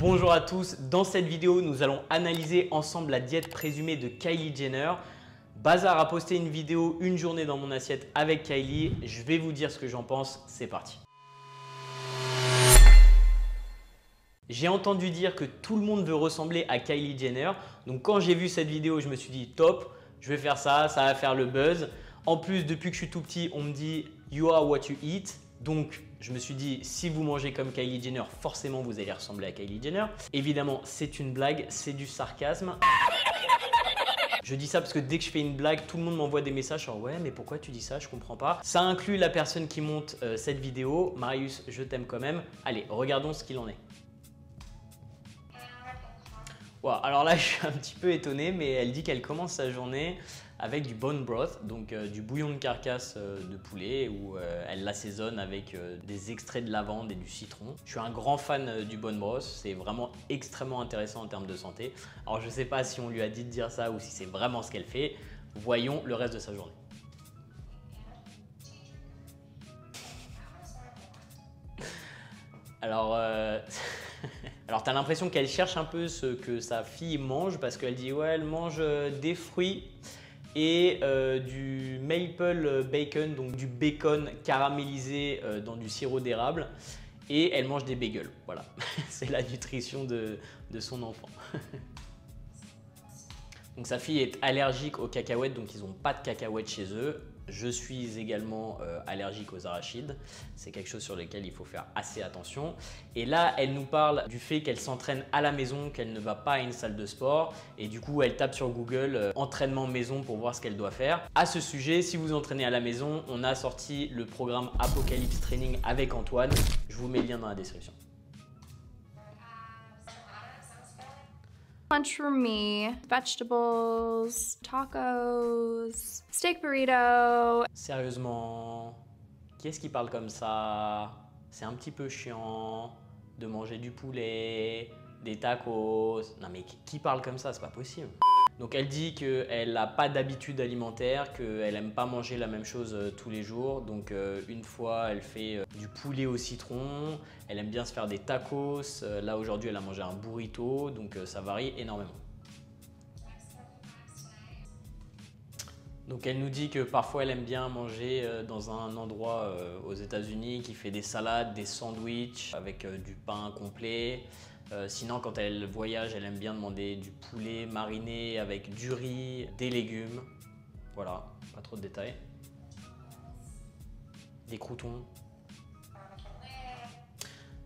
Bonjour à tous, dans cette vidéo nous allons analyser ensemble la diète présumée de Kylie Jenner. Bazar a posté une vidéo une journée dans mon assiette avec Kylie, je vais vous dire ce que j'en pense, c'est parti. J'ai entendu dire que tout le monde veut ressembler à Kylie Jenner, donc quand j'ai vu cette vidéo je me suis dit top, je vais faire ça, ça va faire le buzz. En plus depuis que je suis tout petit on me dit you are what you eat. Donc, je me suis dit, si vous mangez comme Kylie Jenner, forcément, vous allez ressembler à Kylie Jenner. Évidemment, c'est une blague, c'est du sarcasme. Je dis ça parce que dès que je fais une blague, tout le monde m'envoie des messages genre « Ouais, mais pourquoi tu dis ça? Je comprends pas. » Ça inclut la personne qui monte cette vidéo. Marius, je t'aime quand même. Allez, regardons ce qu'il en est. Wow, alors là, je suis un petit peu étonné, mais elle dit qu'elle commence sa journée avec du bone broth, donc du bouillon de carcasse de poulet où elle l'assaisonne avec des extraits de lavande et du citron. Je suis un grand fan du bone broth, c'est vraiment extrêmement intéressant en termes de santé. Alors je ne sais pas si on lui a dit de dire ça ou si c'est vraiment ce qu'elle fait. Voyons le reste de sa journée. Alors, alors tu as l'impression qu'elle cherche un peu ce que sa fille mange parce qu'elle dit ouais, elle mange des fruits et du maple bacon, donc du bacon caramélisé dans du sirop d'érable, et elle mange des bagels. Voilà, c'est la nutrition de son enfant. Donc sa fille est allergique aux cacahuètes, donc ils n'ont pas de cacahuètes chez eux. Je suis également allergique aux arachides. C'est quelque chose sur lequel il faut faire assez attention. Et là, elle nous parle du fait qu'elle s'entraîne à la maison, qu'elle ne va pas à une salle de sport. Et du coup, elle tape sur Google entraînement maison pour voir ce qu'elle doit faire. À ce sujet, si vous entraînez à la maison, on a sorti le programme Apocalypse Training avec Antoine. Je vous mets le lien dans la description. Lunch for me, vegetables, tacos, steak burrito. Sérieusement, qui est-ce qui parle comme ça? C'est un petit peu chiant de manger du poulet, des tacos. Non mais qui parle comme ça? C'est pas possible. Donc elle dit qu'elle n'a pas d'habitude alimentaire, qu'elle n'aime pas manger la même chose tous les jours. Donc une fois elle fait du poulet au citron, elle aime bien se faire des tacos. Là aujourd'hui elle a mangé un burrito, donc ça varie énormément. Donc elle nous dit que parfois elle aime bien manger dans un endroit aux États-Unis qui fait des salades, des sandwichs avec du pain complet. Sinon quand elle voyage, elle aime bien demander du poulet mariné avec du riz, des légumes. Voilà, pas trop de détails. Des croûtons.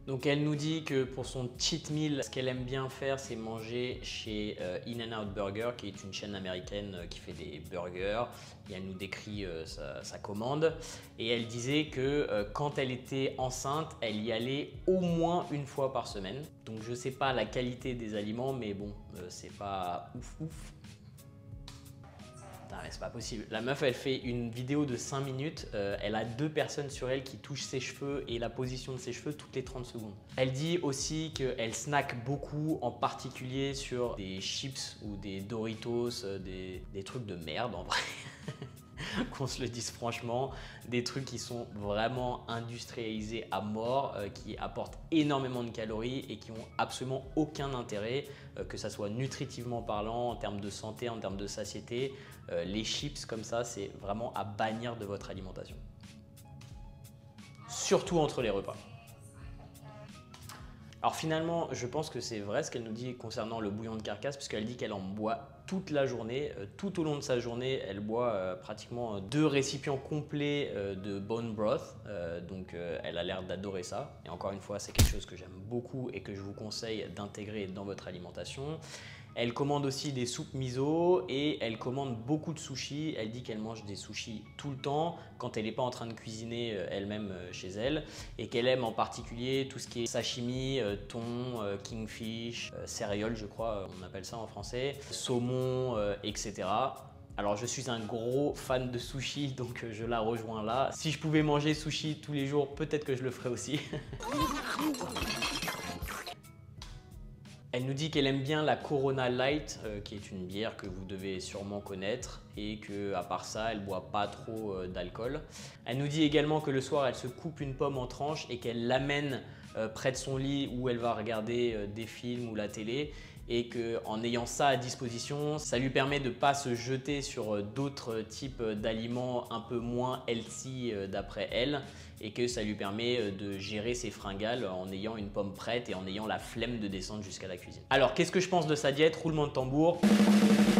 Donc elle nous dit que pour son cheat meal, ce qu'elle aime bien faire, c'est manger chez In-N-Out Burger, qui est une chaîne américaine qui fait des burgers. Et elle nous décrit sa commande. Et elle disait que quand elle était enceinte, elle y allait au moins une fois par semaine. Donc je ne sais pas la qualité des aliments, mais bon, c'est pas ouf ouf. C'est pas possible. La meuf, elle fait une vidéo de 5 minutes. Elle a 2 personnes sur elle qui touchent ses cheveux et la position de ses cheveux toutes les 30 secondes. Elle dit aussi qu'elle snack beaucoup, en particulier sur des chips ou des Doritos, des trucs de merde en vrai. Qu'on se le dise franchement, des trucs qui sont vraiment industrialisés à mort, qui apportent énormément de calories et qui ont absolument aucun intérêt, que ça soit nutritivement parlant, en termes de santé, en termes de satiété. Les chips comme ça, c'est vraiment à bannir de votre alimentation. Surtout entre les repas. Alors finalement, je pense que c'est vrai ce qu'elle nous dit concernant le bouillon de carcasse, puisqu'elle dit qu'elle en boit toute la journée. Tout au long de sa journée, elle boit pratiquement 2 récipients complets de bone broth. Donc elle a l'air d'adorer ça. Et encore une fois, c'est quelque chose que j'aime beaucoup et que je vous conseille d'intégrer dans votre alimentation. Elle commande aussi des soupes miso et elle commande beaucoup de sushis. Elle dit qu'elle mange des sushis tout le temps quand elle n'est pas en train de cuisiner elle-même chez elle et qu'elle aime en particulier tout ce qui est sashimi, thon, kingfish, céréales je crois on appelle ça en français, saumon, etc. Alors je suis un gros fan de sushi donc je la rejoins là. Si je pouvais manger sushi tous les jours, peut-être que je le ferais aussi. Elle nous dit qu'elle aime bien la Corona Light, qui est une bière que vous devez sûrement connaître et qu'à part ça, elle ne boit pas trop d'alcool. Elle nous dit également que le soir, elle se coupe une pomme en tranches et qu'elle l'amène près de son lit où elle va regarder des films ou la télé. Et qu'en ayant ça à disposition, ça lui permet de ne pas se jeter sur d'autres types d'aliments un peu moins healthy d'après elle, et que ça lui permet de gérer ses fringales en ayant une pomme prête et en ayant la flemme de descendre jusqu'à la cuisine. Alors qu'est-ce que je pense de sa diète? Roulement de tambour.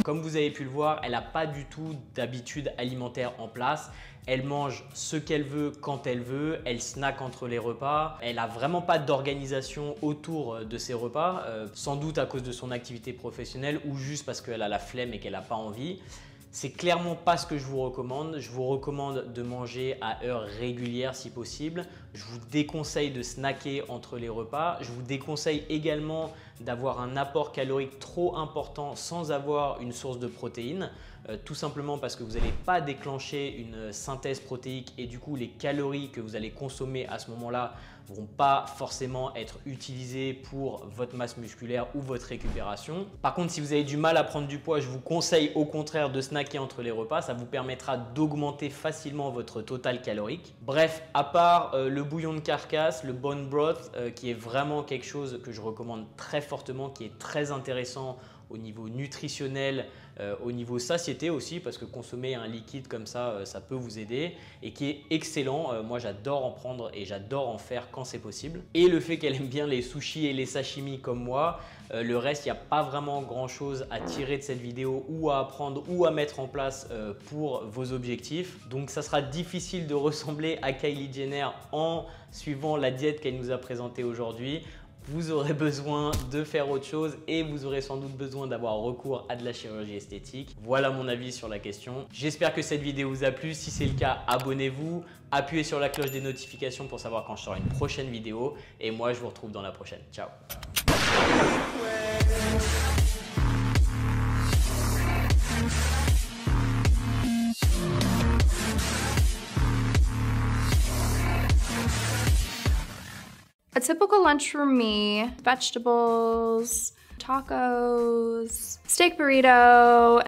Comme vous avez pu le voir, elle n'a pas du tout d'habitude alimentaire en place. Elle mange ce qu'elle veut quand elle veut, elle snack entre les repas. Elle n'a vraiment pas d'organisation autour de ses repas, sans doute à cause de son activité professionnelle ou juste parce qu'elle a la flemme et qu'elle n'a pas envie. C'est clairement pas ce que je vous recommande. Je vous recommande de manger à heure régulière si possible. Je vous déconseille de snacker entre les repas. Je vous déconseille également d'avoir un apport calorique trop important sans avoir une source de protéines. Tout simplement parce que vous n'allez pas déclencher une synthèse protéique et du coup les calories que vous allez consommer à ce moment-là ne vont pas forcément être utilisées pour votre masse musculaire ou votre récupération. Par contre, si vous avez du mal à prendre du poids, je vous conseille au contraire de snacker entre les repas. Ça vous permettra d'augmenter facilement votre total calorique. Bref, à part le bouillon de carcasse, le bone broth, qui est vraiment quelque chose que je recommande très fortement, qui est très intéressant au niveau nutritionnel, au niveau satiété aussi, parce que consommer un liquide comme ça, ça peut vous aider et qui est excellent. Moi, j'adore en prendre et j'adore en faire quand c'est possible. Et le fait qu'elle aime bien les sushis et les sashimi comme moi, le reste, il n'y a pas vraiment grand chose à tirer de cette vidéo ou à apprendre ou à mettre en place pour vos objectifs. Donc, ça sera difficile de ressembler à Kylie Jenner en suivant la diète qu'elle nous a présentée aujourd'hui. Vous aurez besoin de faire autre chose et vous aurez sans doute besoin d'avoir recours à de la chirurgie esthétique. Voilà mon avis sur la question. J'espère que cette vidéo vous a plu. Si c'est le cas, abonnez-vous, appuyez sur la cloche des notifications pour savoir quand je sors une prochaine vidéo. Et moi, je vous retrouve dans la prochaine. Ciao! A typical lunch for me: vegetables, tacos, steak burrito.